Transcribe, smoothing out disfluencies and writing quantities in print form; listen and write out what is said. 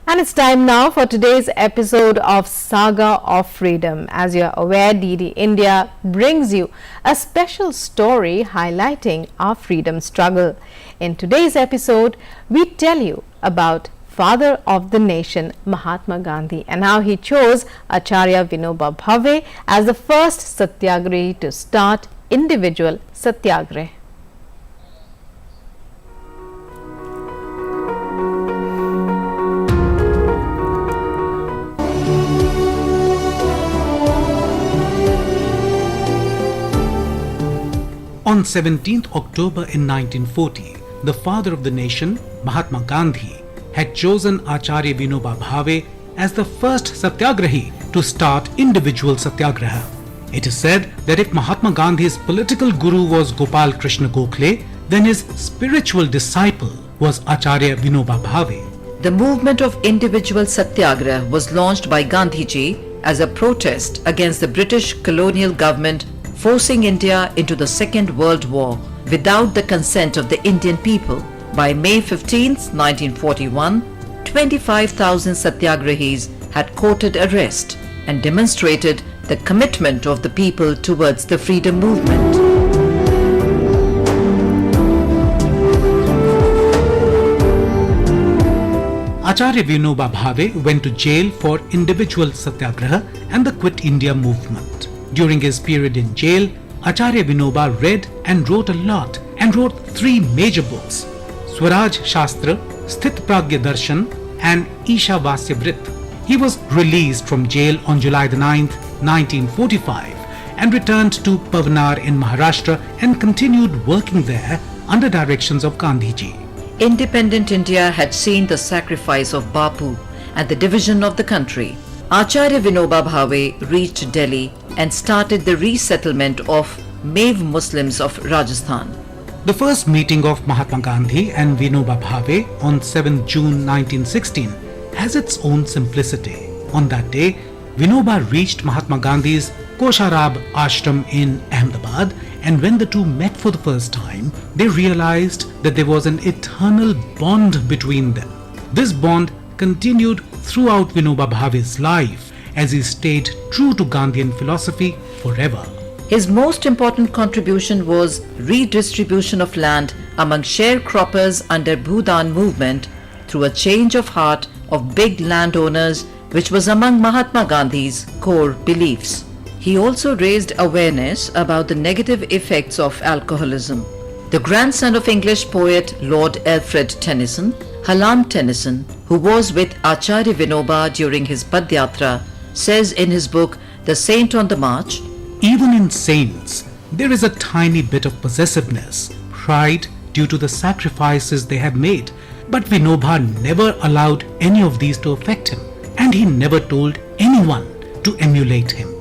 And it's time now for today's episode of Saga of Freedom. As you're aware, DD India brings you a special story highlighting our freedom struggle. In today's episode, we tell you about father of the nation, Mahatma Gandhi, and how he chose Acharya Vinoba Bhave as the first Satyagrahi to start individual Satyagrah. On 17th October in 1940, the father of the nation, Mahatma Gandhi, had chosen Acharya Vinoba Bhave as the first Satyagrahi to start individual Satyagraha. It is said that if Mahatma Gandhi's political guru was Gopal Krishna Gokhale, then his spiritual disciple was Acharya Vinoba Bhave. The movement of individual Satyagraha was launched by Gandhiji as a protest against the British colonial government forcing India into the Second World War without the consent of the Indian people. By May 15, 1941, 25,000 Satyagrahis had courted arrest and demonstrated the commitment of the people towards the freedom movement. Acharya Vinoba Bhave went to jail for individual Satyagraha and the Quit India movement. During his period in jail, Acharya Vinoba read and wrote a lot and wrote three major books: Swaraj Shastra, Sthit Pragya Darshan and Ishavasya Vrit. He was released from jail on July 9, 1945 and returned to Pavanar in Maharashtra and continued working there under directions of Gandhiji. Independent India had seen the sacrifice of Bapu and the division of the country. Acharya Vinoba Bhave reached Delhi and started the resettlement of Mave Muslims of Rajasthan. The first meeting of Mahatma Gandhi and Vinoba Bhave on 7 June 1916 has its own simplicity. On that day, Vinoba reached Mahatma Gandhi's Kosharab ashram in Ahmedabad, and when the two met for the first time, they realized that there was an eternal bond between them. This bond continued throughout Vinoba Bhave's life as he stayed true to Gandhian philosophy forever. His most important contribution was redistribution of land among sharecroppers under Bhudan movement through a change of heart of big landowners, which was among Mahatma Gandhi's core beliefs. He also raised awareness about the negative effects of alcoholism. The grandson of English poet Lord Alfred Tennyson, Hallam Tennyson, who was with Acharya Vinoba during his Padyatra, says in his book The Saint on the March, even in saints, there is a tiny bit of possessiveness, pride due to the sacrifices they have made. But Vinoba never allowed any of these to affect him, and he never told anyone to emulate him.